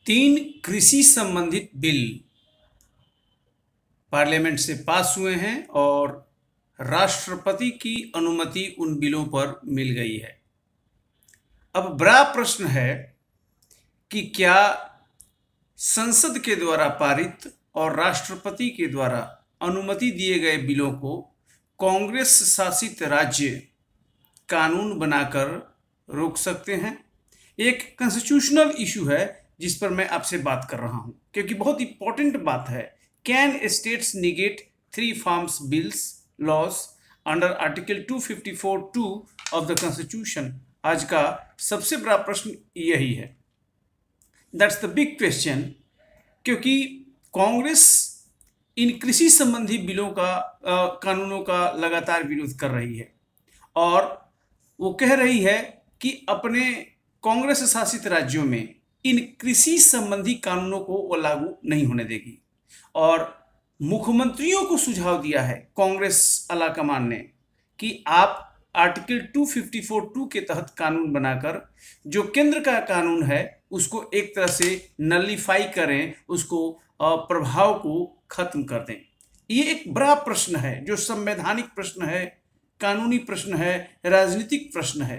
तीन कृषि संबंधित बिल पार्लियामेंट से पास हुए हैं और राष्ट्रपति की अनुमति उन बिलों पर मिल गई है। अब बड़ा प्रश्न है कि क्या संसद के द्वारा पारित और राष्ट्रपति के द्वारा अनुमति दिए गए बिलों को कांग्रेस शासित राज्य कानून बनाकर रोक सकते हैं। एक कॉन्स्टिट्यूशनल इशू है जिस पर मैं आपसे बात कर रहा हूं, क्योंकि बहुत इंपॉर्टेंट बात है। Can states negate 3 farms bills laws under article 254(2) of the constitution? आज का सबसे बड़ा प्रश्न यही है। दैट्स द बिग क्वेश्चन, क्योंकि कांग्रेस इन कृषि संबंधी बिलों का कानूनों का लगातार विरोध कर रही है और वो कह रही है कि अपने कांग्रेस शासित राज्यों में इन कृषि संबंधी कानूनों को वो लागू नहीं होने देगी। और मुख्यमंत्रियों को सुझाव दिया है कांग्रेस आलाकमान ने कि आप आर्टिकल 254(2) के तहत कानून बनाकर जो केंद्र का कानून है उसको एक तरह से नलिफाई करें, उसको प्रभाव को खत्म कर दें। ये एक बड़ा प्रश्न है जो संवैधानिक प्रश्न है, कानूनी प्रश्न है, राजनीतिक प्रश्न है।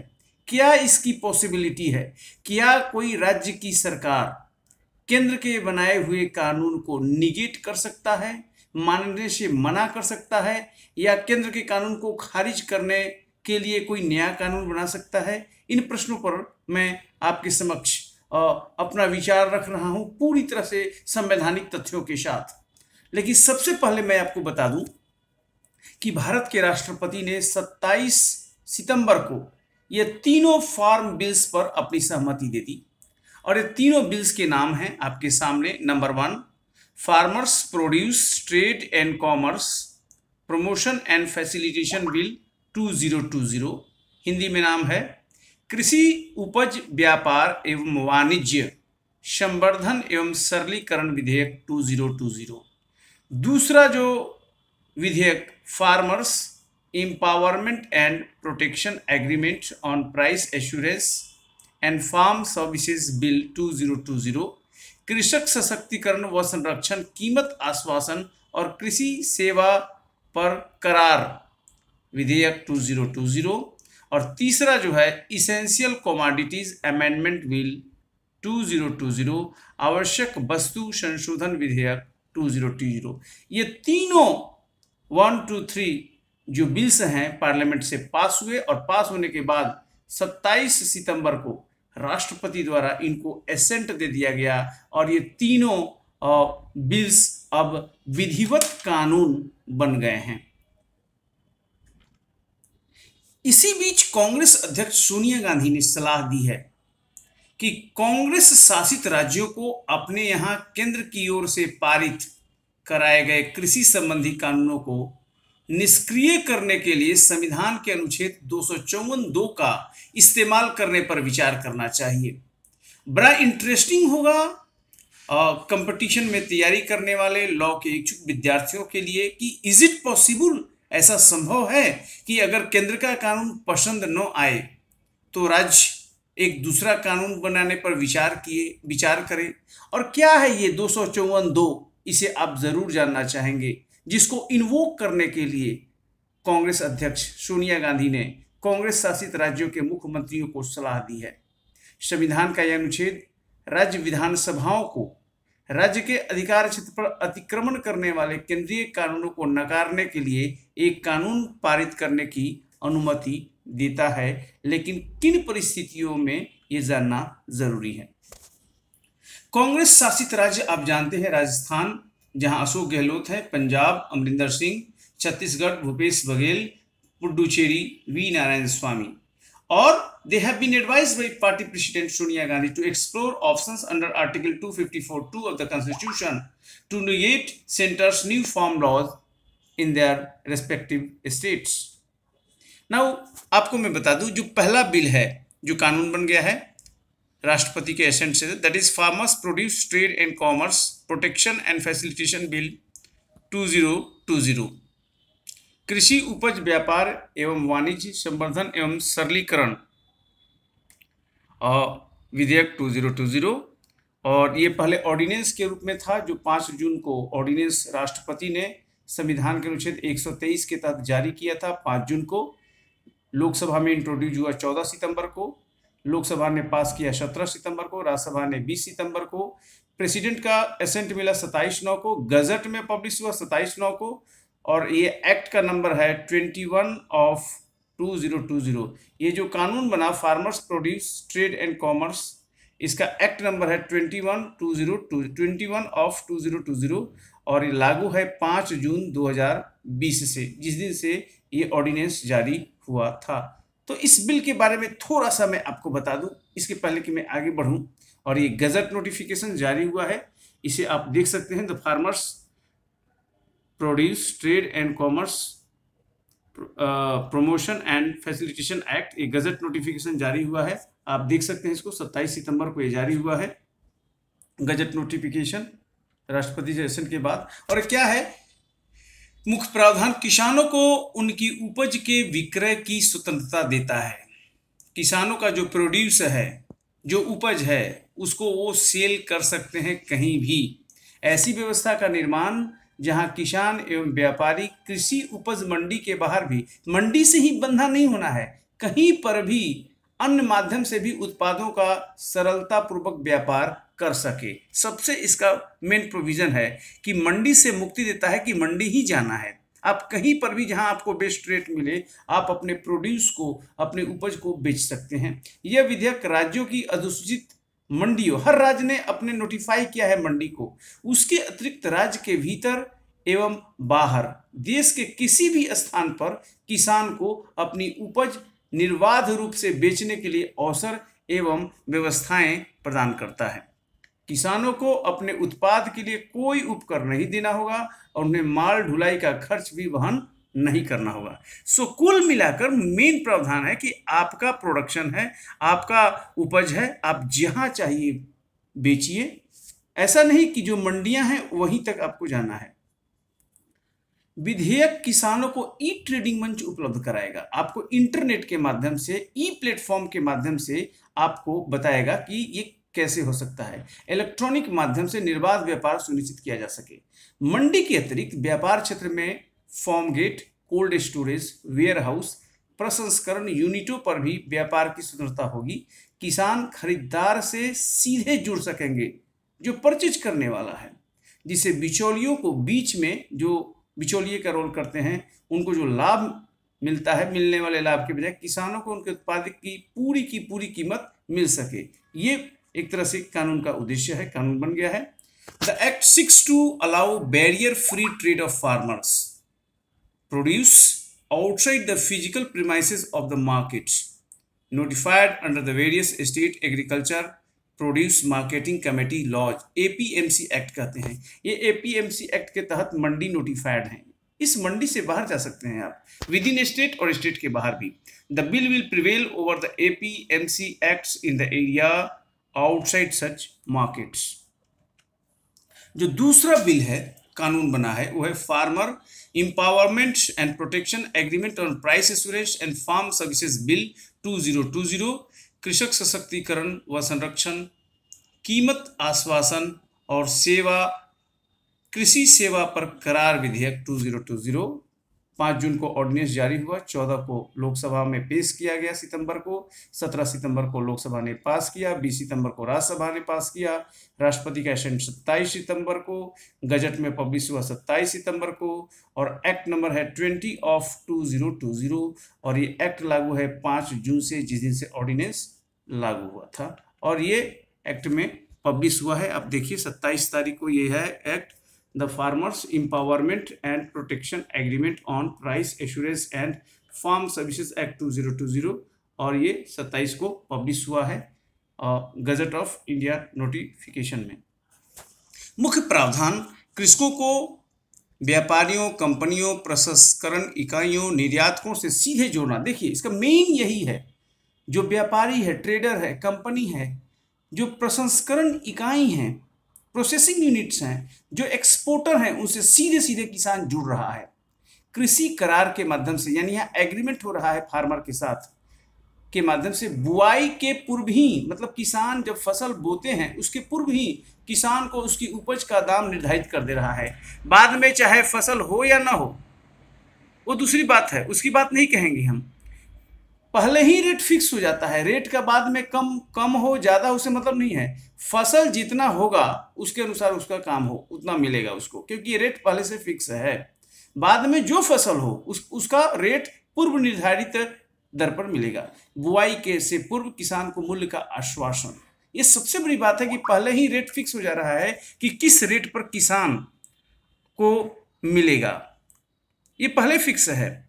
क्या इसकी पॉसिबिलिटी है? क्या कोई राज्य की सरकार केंद्र के बनाए हुए कानून को निगेट कर सकता है, मानने से मना कर सकता है, या केंद्र के कानून को खारिज करने के लिए कोई नया कानून बना सकता है? इन प्रश्नों पर मैं आपके समक्ष अपना विचार रख रहा हूं, पूरी तरह से संवैधानिक तथ्यों के साथ। लेकिन सबसे पहले मैं आपको बता दूं कि भारत के राष्ट्रपति ने 27 सितंबर को ये तीनों फार्म बिल्स पर अपनी सहमति दे दी। और ये तीनों बिल्स के नाम हैं आपके सामने। Number 1, farmers produce trade and commerce promotion and facilitation bill 2020। Hindi में नाम है कृषि उपज व्यापार एवं वाणिज्य संवर्धन एवं सरलीकरण विधेयक 2020। दूसरा जो विधेयक farmers empowerment and protection agreement on price assurance and farm services bill 2020, कृषक सशक्तिकरण व संरक्षण, कीमत आश्वासन और कृषि सेवा पर करार विधेयक 2020। और तीसरा जो है इसेंशियल कमोडिटीज अमेंडमेंट बिल 2020, आवश्यक वस्तु संशोधन विधेयक 2020। ये तीनों 1, 2, 3 जो बिल्स हैं पार्लियामेंट से पास हुए और पास होने के बाद 27 सितंबर को राष्ट्रपति द्वारा इनको एसेंट दे दिया गया और ये तीनों बिल्स अब विधिवत कानून बन गए हैं। इसी बीच कांग्रेस अध्यक्ष सोनिया गांधी ने सलाह दी है कि कांग्रेस शासित राज्यों को अपने यहां केंद्र की ओर से पारित कराए गए कृषि संबंधी कानूनों को निष्क्रिय करने के लिए संविधान के अनुच्छेद 254(2) का इस्तेमाल करने पर विचार करना चाहिए। बड़ा इंटरेस्टिंग होगा कंपटीशन में तैयारी करने वाले लॉ के इच्छुक विद्यार्थियों के लिए कि इज इट पॉसिबल, ऐसा संभव है कि अगर केंद्र का कानून पसंद न आए तो राज्य एक दूसरा कानून बनाने पर विचार करें। और क्या है ये 254(2), इसे आप जरूर जानना चाहेंगे, जिसको इन्वोक करने के लिए कांग्रेस अध्यक्ष सोनिया गांधी ने कांग्रेस शासित राज्यों के मुख्यमंत्रियों को सलाह दी है। संविधान का यह अनुच्छेद राज्य विधानसभाओं को राज्य के अधिकार क्षेत्र पर अतिक्रमण करने वाले केंद्रीय कानूनों को नकारने के लिए एक कानून पारित करने की अनुमति देता है, लेकिन किन परिस्थितियों में ये जानना जरूरी है। कांग्रेस शासित राज्य आप जानते हैं राजस्थान, जहां अशोक गहलोत है, Punjab Amarinder Singh, Chhattisgarh Bhupesh Baghel, Puducherry V Narayanasamy. Or they have been advised by party president Sonia Gandhi to explore options under Article 254(2) of the Constitution to negate center's new farm laws in their respective states. Now आपको मैं बता दूं, जो पहला bill है जो कानून बन गया है राष्ट्रपति के एसेंट से, that is farmers produce trade and commerce protection and facilitation bill 2020, कृषि उपज व्यापार एवं वाणिज्य संवर्धन एवं सरलीकरण विधेयक 2020। और ये पहले ऑर्डिनेंस के रूप में था, जो 5 जून को ऑर्डिनेंस राष्ट्रपति ने संविधान के अनुच्छेद 123 के तहत जारी किया था 5 जून को। लोकसभा में इंट्रोड्यूस हुआ 14 सितंबर को, लोकसभा ने पास किया 17 सितंबर को, राज्यसभा ने 20 सितंबर को, प्रेसिडेंट का एसेंट मिला 27/9 को, गजट में पब्लिश हुआ 27/9 को, और ये एक्ट का नंबर है 21/2020। ये जो कानून बना farmers produce trade and commerce, इसका एक्ट नंबर है 21/2020 और ये लागू है 5 जून 2020 से, जिस दिन से ये ऑर्डिनेंस जारी हुआ था। तो इस बिल के बारे में थोड़ा सा मैं आपको बता दूं इसके पहले कि मैं आगे बढ़ूं। और ये गजट नोटिफिकेशन जारी हुआ है, इसे आप देख सकते हैं, the farmers produce trade and commerce promotion and facilitation act, ये गजट नोटिफिकेशन जारी हुआ है। आप देख सकते हैं इसको, 27 सितंबर को ये जारी हुआ है गजट नोटिफिकेशन राष्ट्रपति सेशन के बाद। और क्या है मुख्य प्रावधान? किसानों को उनकी उपज के विक्रय की स्वतंत्रता देता है। किसानों का जो प्रोड्यूस है, जो उपज है, उसको वो सेल कर सकते हैं कहीं भी। ऐसी व्यवस्था का निर्माण जहां किसान एवं व्यापारी कृषि उपज मंडी के बाहर भी, मंडी से ही बंधा नहीं होना है, कहीं पर भी अन्य माध्यम से भी उत्पादों का सरलता पूर्वक व्यापार कर सके। सबसे इसका मेन प्रोविजन है कि मंडी से मुक्ति देता है कि मंडी ही जाना है। आप कहीं पर भी जहां आपको बेस्ट रेट मिले, आप अपने प्रोड्यूस को, अपने उपज को बेच सकते हैं। यह विधेयक राज्यों की अधिसूचित मंडियों, हर राज्य ने अपने नोटिफाई किया है मंडी को, उसके अतिरिक्त राज्य के भीतर एवं बाहर देश के किसी भी स्थान पर किसान को अपनी उपज निर्बाध रूप से बेचने के लिए अवसर एवं व्यवस्थाएं प्रदान करता है। किसानों को अपने उत्पाद के लिए कोई उपकर नहीं देना होगा और उन्हें माल ढुलाई का खर्च भी वहन नहीं करना होगा। सो कुल मिलाकर मेन प्रावधान है कि आपका प्रोडक्शन है, आपका उपज है, आप जहां चाहिए बेचिए। ऐसा नहीं कि जो मंडियां हैं वहीं तक आपको जाना है। विधेयक किसानों को ई ट्रेडिंग मंच उपलब्ध कराएगा। आपको इंटरनेट के माध्यम से, ई प्लेटफॉर्म के माध्यम से आपको बताएगा कि ये कैसे हो सकता है। इलेक्ट्रॉनिक माध्यम से निर्बाध व्यापार सुनिश्चित किया जा सके। मंडी के अतिरिक्त व्यापार क्षेत्र में farm gate, cold storage, warehouse, प्रसंस्करण यूनिटों पर भी व्यापार की स्वतंत्रता होगी। किसान खरीदार से सीधे जुड़ सकेंगे, जो परचेज करने वाला है, जिससे बिचौलियों को, बीच में जो बिचौलिए का रोल करते हैं, उनको जो लाभ मिलता है, मिलने वाले लाभ के बजाय किसानों को उनके उत्पाद की पूरी कीमत मिल सके। ये एक तरह से कानून का उद्देश्य है, कानून बन गया है। The act seeks to allow barrier free trade of farmers produce outside the physical premises of the markets notified under the various state agriculture produce marketing committee laws, APMC act कहते हैं। ये एपीएमसी एक्ट के तहत मंडी notified हैं। इस मंडी से बाहर जा सकते हैं आप, विद इन स्टेट और स्टेट के बाहर भी। The bill will prevail over the APMC acts in the area outside such markets. जो दूसरा बिल है, कानून बना है, वो है farmer empowerment and protection agreement on price assurance and farm services bill 2020, कृषक सशक्तिकरण व संरक्षण, कीमत आश्वासन और सेवा, कृषि सेवा पर करार विधेयक 2020। 5 जून को ऑर्डिनेंस जारी हुआ, 14 को लोकसभा में पेश किया गया सितंबर को, 17 सितंबर को लोकसभा ने पास किया, 20 सितंबर को राज्यसभा ने पास किया, राष्ट्रपति का एसेंट 27 सितंबर को, गजट में पब्लिश हुआ 27 सितंबर को, और एक्ट नंबर है 20/2020 और ये एक्ट लागू है 5 जून से, जिस दिन से ऑर्डिनेंस लागू हुआ था। और ये एक्ट में पब्लिश हुआ है, आप देखिए 27 तारीख को ये है act, the farmers empowerment and protection agreement on price assurance and farm services act 2020, और ये 27 को पब्लिश हुआ है गजट ऑफ इंडिया नोटिफिकेशन में। मुख्य प्रावधान कृषकों को व्यापारियों, कंपनियों, प्रसंस्करण इकाइयों, निर्यातकों से सीधे जोड़ना। देखिए इसका मेन यही है, जो व्यापारी है, ट्रेडर है, कंपनी है, जो प्रसंस्करण इकाई हैं, प्रोसेसिंग यूनिट्स हैं, जो एक्सपोर्टर हैं, उनसे सीधे सीधे किसान जुड़ रहा है कृषि करार के माध्यम से। यानी यहाँ एग्रीमेंट हो रहा है फार्मर के साथ, के माध्यम से बुआई के पूर्व ही, मतलब किसान जब फसल बोते हैं उसके पूर्व ही किसान को उसकी उपज का दाम निर्धारित कर दे रहा है। बाद में चाहे फसल हो या ना हो वो दूसरी बात है, उसकी बात नहीं कहेंगे हम। पहले ही रेट फिक्स हो जाता है, रेट का बाद में कम कम हो ज़्यादा उससे मतलब नहीं है। फसल जितना होगा उसके अनुसार उसका काम हो उतना मिलेगा उसको, क्योंकि ये रेट पहले से फिक्स है। बाद में जो फसल हो उसका रेट पूर्व निर्धारित दर पर मिलेगा। बुआई के से पूर्व किसान को मूल्य का आश्वासन, ये सबसे बड़ी बात है कि पहले ही रेट फिक्स हो जा रहा है कि किस रेट पर किसान को मिलेगा, ये पहले फिक्स है।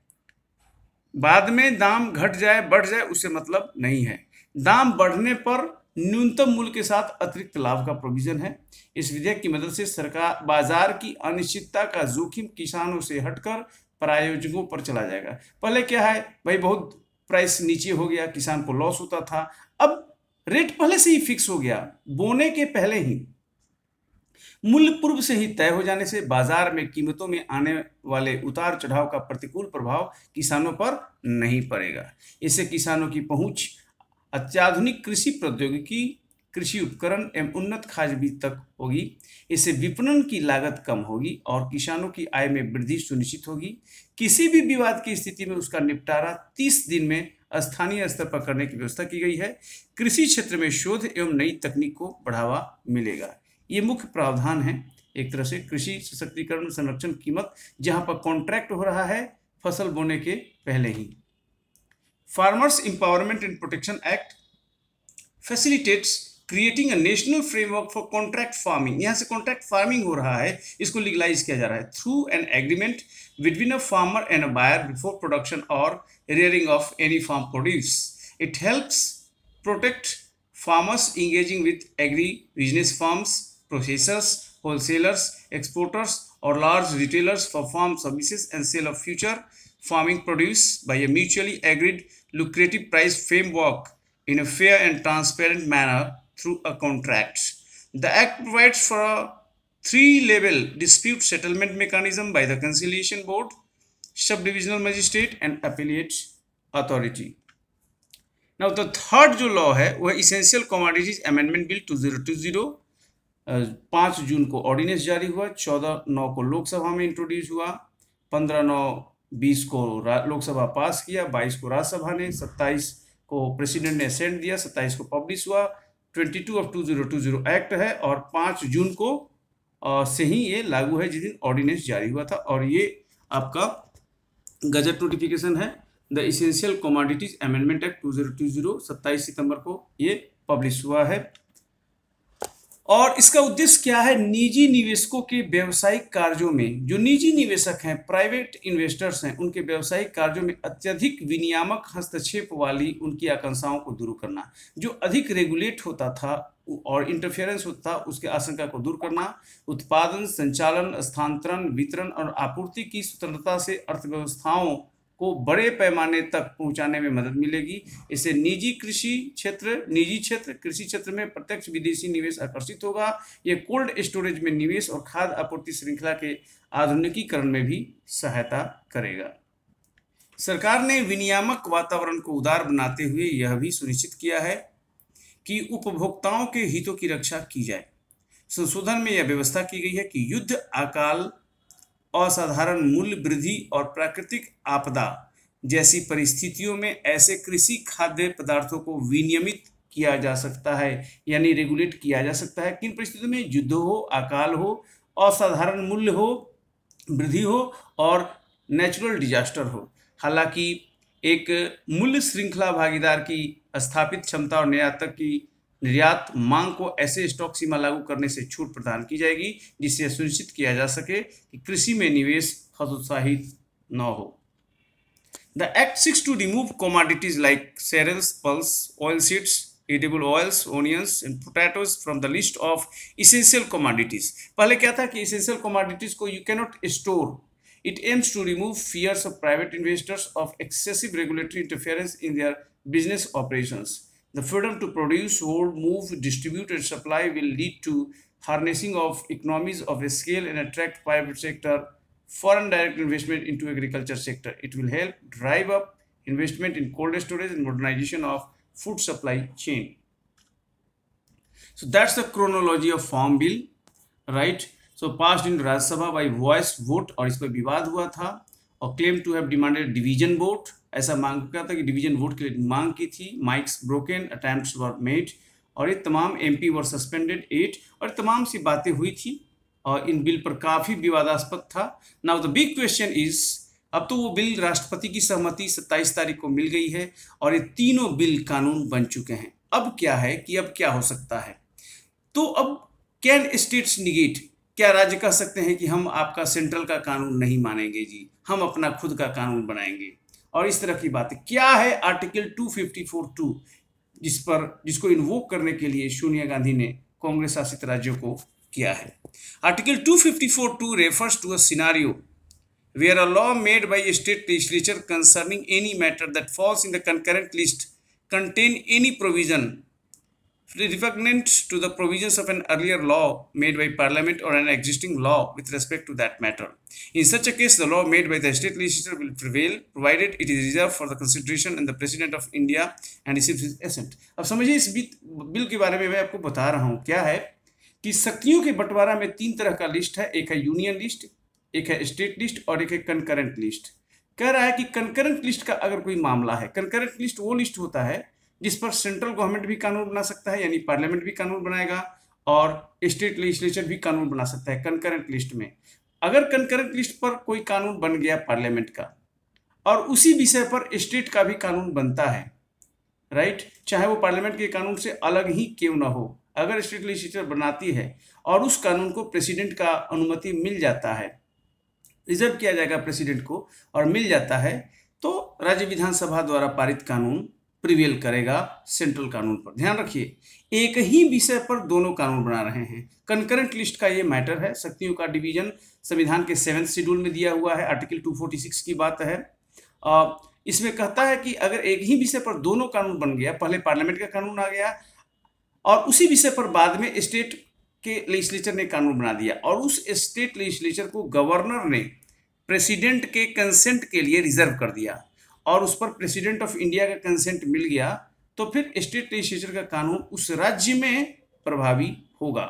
बाद में दाम घट जाए बढ़ जाए उससे मतलब नहीं है। दाम बढ़ने पर न्यूनतम मूल्य के साथ अतिरिक्त लाभ का प्रोविजन है। इस विधेयक की मदद से सरकार बाजार की अनिश्चितता का जोखिम किसानों से हटकर प्रायोजकों पर चला जाएगा। पहले क्या है भाई, बहुत प्राइस नीचे हो गया, किसान को लॉस होता था। अब रेट पहले से ही फिक्स हो गया, बोने के पहले ही मूल्य पूर्व से ही तय हो जाने से बाजार में कीमतों में आने वाले उतार चढ़ाव का प्रतिकूल प्रभाव किसानों पर नहीं पड़ेगा। इससे किसानों की पहुंच अत्याधुनिक कृषि प्रौद्योगिकी, कृषि उपकरण एवं उन्नत खाद बीज तक होगी। इससे विपणन की लागत कम होगी और किसानों की आय में वृद्धि सुनिश्चित होगी। किसी भी विवाद की स्थिति में उसका निपटारा 30 दिन में स्थानीय स्तर पर करने की व्यवस्था की गई है। कृषि क्षेत्र में शोध एवं नई तकनीक को बढ़ावा मिलेगा। ये मुख्य प्रावधान है एक तरह से कृषि सशक्तिकरण संरक्षण कीमत, जहां पर कॉन्ट्रैक्ट हो रहा है फसल बोने के पहले ही। Farmers empowerment and protection act facilitates creating a national framework for contract farming. यहाँ से कॉन्ट्रैक्ट फार्मिंग हो रहा है, इसको लीगलाइज किया जा रहा है through an agreement between a farmer and a buyer before production और rearing of any farm produce. It helps protect farmers engaging with agri-business firms, processors, wholesalers, exporters, or large retailers for farm services and sale of future farming produce by a mutually agreed lucrative price framework in a fair and transparent manner through a contract. The Act provides for a 3-level dispute settlement mechanism by the Conciliation Board, Subdivisional Magistrate and Appellate Authority. Now the third जो law है वह essential commodities amendment bill 2020। 5 जून को ordinance जारी हुआ, 14/9 को लोकसभा में introduce हुआ, 15/9/20 को लोकसभा पास किया, 22 को राज्यसभा ने, 27 को प्रेसिडेंट ने असेंट दिया, 27 को पब्लिश हुआ। 22 of 2020 एक्ट है और 5 जून को से ही ये लागू है, जिस दिन ऑर्डिनेंस जारी हुआ था। और ये आपका गजट नोटिफिकेशन है, the essential commodities amendment act 2020, 27 सितंबर को ये पब्लिश हुआ है। और इसका उद्देश्य क्या है, निजी निवेशकों के व्यावसायिक कार्यों में, जो निजी निवेशक हैं, प्राइवेट इन्वेस्टर्स हैं, उनके व्यावसायिक कार्यों में अत्यधिक विनियामक हस्तक्षेप वाली उनकी आकांक्षाओं को दूर करना। जो अधिक रेगुलेट होता था और इंटरफेरेंस होता था उसके आशंका को दूर करना। उत्पादन, संचालन, स्थानांतरण, वितरण और आपूर्ति की स्वतंत्रता से अर्थव्यवस्थाओं को बड़े पैमाने तक पहुंचाने में मदद मिलेगी। इससे निजी क्षेत्र कृषि क्षेत्र में प्रत्यक्ष विदेशी निवेश आकर्षित होगा। ये कोल्ड स्टोरेज में निवेश और खाद्य आपूर्ति श्रृंखला के आधुनिकीकरण में भी सहायता करेगा। सरकार ने विनियामक वातावरण को उदार बनाते हुए यह भी सुनिश्चित किया है कि उपभोक्ताओं के हितों की रक्षा की जाए। संशोधन में यह व्यवस्था की गई है कि युद्ध, अकाल, असाधारण मूल्य वृद्धि और प्राकृतिक आपदा जैसी परिस्थितियों में ऐसे कृषि खाद्य पदार्थों को विनियमित किया जा सकता है, यानी रेगुलेट किया जा सकता है। किन परिस्थितियों में? युद्ध हो, अकाल हो, असाधारण मूल्य हो वृद्धि हो और नेचुरल डिजास्टर हो। हालांकि एक मूल्य श्रृंखला भागीदार की स्थापित क्षमता और निर्यात मांग को ऐसे स्टॉक सीमा लागू करने से छूट प्रदान की जाएगी जिससे सुनिश्चित किया जा सके कि कृषि में निवेश हतोत्साहित न हो। The act seeks to remove commodities like cereals, pulse, oilseeds, edible oils, onions and potatoes from the list of essential commodities. पहले क्या था कि essential commodities को you cannot store. It aims to remove fears of private investors of excessive regulatory interference in their business operations. The freedom to produce, hold, move, distribute and supply will lead to harnessing of economies of scale and attract private sector foreign direct investment into agriculture sector. It will help drive up investment in cold storage and modernization of food supply chain. So that's the chronology of farm bill, right? So passed in Rajya Sabha by voice vote, और इस पर विवाद हुआ था और claimed to have demanded division vote, ऐसा मांग किया था कि डिवीजन वोट के लिए मांग की थी. Mics broken, attempts were made, और ये तमाम एमपी वर सस्पेंडेड 8, और तमाम सी बातें हुई थी और इन बिल पर काफ़ी विवादास्पद था. Now the big question is, अब तो वो बिल राष्ट्रपति की सहमति 27 तारीख को मिल गई है और ये तीनों बिल कानून बन चुके हैं. अब क्या है कि अब क्या हो सकता है? तो अब कैन स्टेट्स निगेट, क्या राज्य कह सकते हैं कि हम आपका सेंट्रल का कानून नहीं मानेंगे जी, हम अपना खुद का कानून बनाएंगे, और इस तरह की बातें. क्या है आर्टिकल 254(2) जिसको इन्वोक करने के लिए सोनिया गांधी ने कांग्रेस शासित राज्यों को किया है. Article 254(2) refers to a scenario where a law made by a state legislature concerning any matter that falls in the concurrent list contain any provision repugnant to the provisions of an earlier law made by Parliament or an existing law with respect to that matter. In such a case, the law made by the state legislature will prevail, provided it is reserved for the consideration and the President of India and receives his assent. अब समझिए इस bill के बारे में मैं आपको बता रहा हूँ. क्या है कि शक्तियों के बंटवारा में 3 तरह का लिस्ट है. एक है यूनियन लिस्ट, एक है स्टेट लिस्ट और एक है कंकरेंट लिस्ट. कह रहा है कि कंकरेंट लिस्ट का अगर कोई मामला है, कंकरेंट लिस्ट वो लिस्ट होता है जिस पर सेंट्रल गवर्नमेंट भी कानून बना सकता है, यानी पार्लियामेंट भी कानून बनाएगा और स्टेट लेजिस्लेचर भी कानून बना सकता है. कंकरेंट लिस्ट में अगर कंकरेंट लिस्ट पर कोई कानून बन गया पार्लियामेंट का और उसी विषय पर स्टेट का भी कानून बनता है, राइट, चाहे वो पार्लियामेंट के कानून से अलग ही क्यों ना हो, अगर स्टेट लेजिस्लेचर बनाती है और उस कानून को प्रेसिडेंट का अनुमति मिल जाता है, रिजर्व किया जाएगा प्रेसिडेंट को और मिल जाता है, तो राज्य विधानसभा द्वारा पारित कानून प्रिवेल करेगा सेंट्रल कानून पर. ध्यान रखिए, एक ही विषय पर दोनों कानून बना रहे हैं. कंकरेंट लिस्ट का ये मैटर है. शक्तियों का डिवीजन संविधान के 7th शेड्यूल में दिया हुआ है. आर्टिकल 246 की बात है. इसमें कहता है कि अगर एक ही विषय पर दोनों कानून बन गया, पहले पार्लियामेंट का कानून आ गया और उसी विषय पर बाद में स्टेट के लेजिस्लेचर ने कानून बना दिया और उस स्टेट लेजिस्लेचर को गवर्नर ने प्रेसिडेंट के कंसेंट के लिए रिजर्व कर दिया और उस पर प्रेसिडेंट ऑफ इंडिया का कंसेंट मिल गया, तो फिर स्टेट लेजिस्लेचर का कानून उस राज्य में प्रभावी होगा.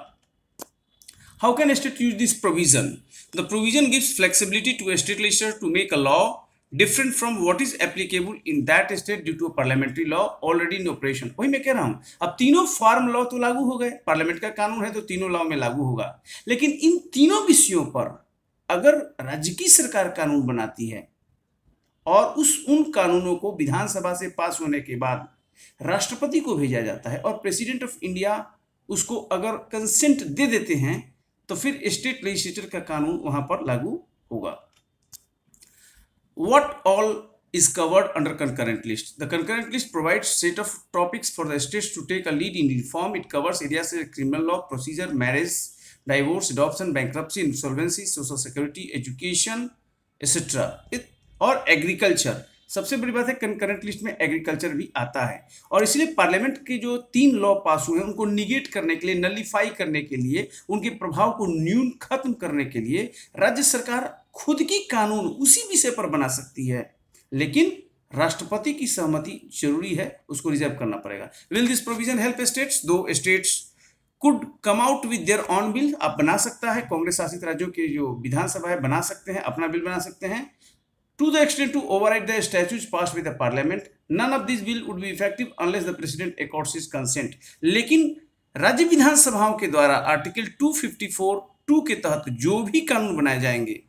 How can state use this provision? The provision gives flexibility to state legislature to make a law different from what is applicable in that state due to parliamentary law already in operation. वही मैं कह रहा हूँ, अब तीनों farm law तो लागू हो गए, पार्लियामेंट का कानून है तो तीनों लॉ में लागू होगा, लेकिन इन तीनों विषयों पर अगर राज्य की सरकार कानून बनाती है और उन कानूनों को विधानसभा से पास होने के बाद राष्ट्रपति को भेजा जाता है और प्रेसिडेंट ऑफ इंडिया उसको अगर कंसेंट दे देते हैं, तो फिर स्टेट लेजिस्लेचर का कानून वहां पर लागू होगा. What all is covered under concurrent list? The concurrent list provides set of topics for the states to take a lead in reform. It covers areas like criminal law, procedure, marriage, divorce, adoption, bankruptcy, insolvency, social security, education, etc. और agriculture. सबसे बड़ी बात है concurrent list में agriculture भी आता है और इसलिए पार्लियामेंट के जो 3 लॉ पास हुए हैं उनको निगेट करने के लिए, नलीफाई करने के लिए, उनके प्रभाव को न्यून खत्म करने के लिए राज्य सरकार खुद की कानून उसी विषय पर बना सकती है, लेकिन राष्ट्रपति की सहमति जरूरी है, उसको रिजर्व करना पड़ेगा. Will this provision help states? दो states could come out with their own bill. आप बना सकता है, कांग्रेस शासित राज्यों के जो विधानसभा है बना सकते हैं, अपना बिल बना सकते हैं. To the extent to override the statutes passed with the parliament, none of these bill would be effective unless the president accords his consent. लेकिन राज्य विधानसभाओं के द्वारा आर्टिकल 254(2) के तहत जो भी कानून बनाए जाएंगे,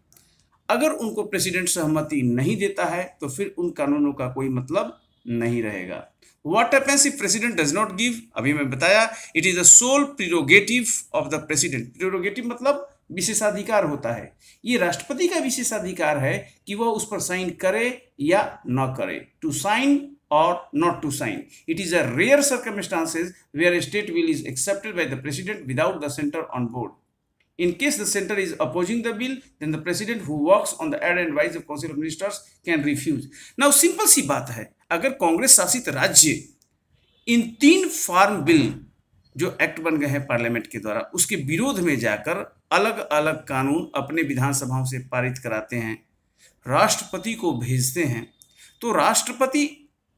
अगर उनको प्रेसिडेंट सहमति नहीं देता है तो फिर उन कानूनों का कोई मतलब नहीं रहेगा. What happens if president does not give? अभी मैं बताया, it is the sole prerogative of the president. Prerogative मतलब विशेषाधिकार होता है. ये राष्ट्रपति का विशेषाधिकार है कि वह उस पर साइन करे या न करे. टू साइन और not to sign. It is a rare circumstances where state will is accepted by the president without the centre on board. In case the center is opposing the bill, then the president who works on the ad and advice of council of ministers can refuse. Now simple सी बात है, अगर कांग्रेस शासित राज्य इन 3 farm bill जो act बन गए हैं parliament के द्वारा, उसके विरोध में जाकर अलग अलग कानून अपने विधानसभाओं से पारित कराते हैं, राष्ट्रपति को भेजते हैं, तो राष्ट्रपति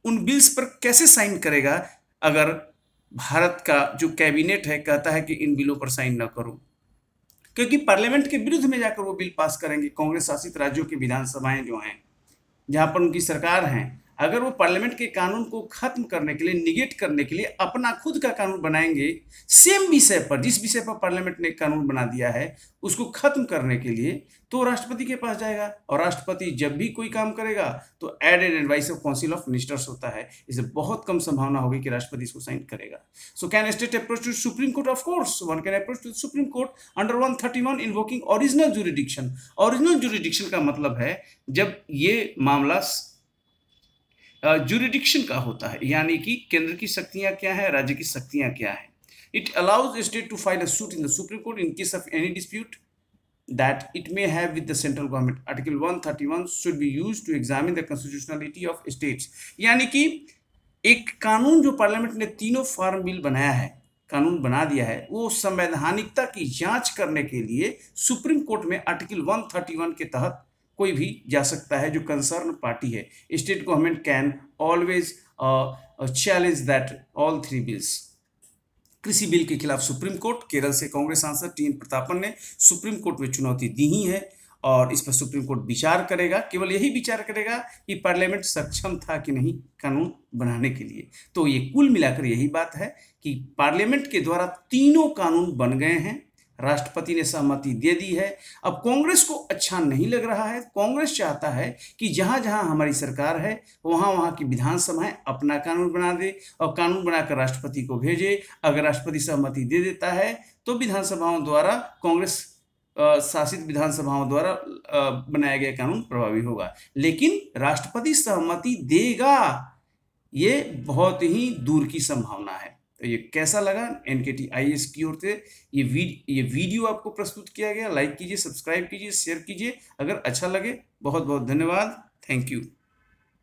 उन बिल्स पर कैसे साइन करेगा अगर भारत का जो कैबिनेट है कहता है कि इन बिलों पर साइन न करो? क्योंकि पार्लियामेंट के विरुद्ध में जाकर वो बिल पास करेंगे। कांग्रेस शासित राज्यों की विधानसभाएं जो हैं, जहां पर उनकी सरकार है, अगर वो पार्लियामेंट के कानून को खत्म करने के लिए, निगेट करने के लिए अपना खुद का कानून बनाएंगे, सेम विषय पर, जिस विषय पर पार्लियामेंट ने कानून बना दिया है उसको खत्म करने के लिए, तो राष्ट्रपति के पास जाएगा। और राष्ट्रपति जब भी कोई काम करेगा तो aid and advice of council of ministers होता है, इसे बहुत कम संभावना होगी कि राष्ट्रपति इसको साइन करेगा। So can state approach to supreme court? Of course one can approach to supreme court under 131 invoking original jurisdiction. Original jurisdiction का मतलब है जब ये मामला जुरिडिक्शन का होता है, यानी कि केंद्र की शक्तियां क्या है, राज्य की शक्तियां क्या है। It allows state to file a suit in the supreme court in case of any dispute that it may have with the central government. Article 131 should be used to examine the constitutionality of states. यानी कि एक कानून जो parliament ने तीनों farm bill बनाया है, कानून बना दिया है, वो संवैधानिकता की जांच करने के लिए सुप्रीम कोर्ट में आर्टिकल 131 के तहत कोई भी जा सकता है जो कंसर्न पार्टी है। State government can always challenge that all three bills. कृषि बिल के खिलाफ सुप्रीम कोर्ट, केरल से कांग्रेस सांसद टी एन प्रतापन ने सुप्रीम कोर्ट में चुनौती दी ही है और इस पर सुप्रीम कोर्ट विचार करेगा। केवल यही विचार करेगा कि पार्लियामेंट सक्षम था कि नहीं कानून बनाने के लिए। तो ये कुल मिलाकर यही बात है कि पार्लियामेंट के द्वारा तीनों कानून बन गए हैं, राष्ट्रपति ने सहमति दे दी है। अब कांग्रेस को अच्छा नहीं लग रहा है। कांग्रेस चाहता है कि जहां जहां हमारी सरकार है वहां वहां की विधानसभाएं अपना कानून बना दे और कानून बनाकर राष्ट्रपति को भेजे। अगर राष्ट्रपति सहमति दे देता है तो विधानसभाओं द्वारा, कांग्रेस शासित विधानसभाओं द्वारा बनाया गया कानून प्रभावी होगा। लेकिन राष्ट्रपति सहमति देगा, ये बहुत ही दूर की संभावना है। तो ये कैसा लगा एनकेटी आईएएस की ओर से ये वीडियो आपको प्रस्तुत किया गया। लाइक कीजिए, सब्सक्राइब कीजिए, शेयर कीजिए। अगर अच्छा लगे, बहुत बहुत धन्यवाद। Thank you.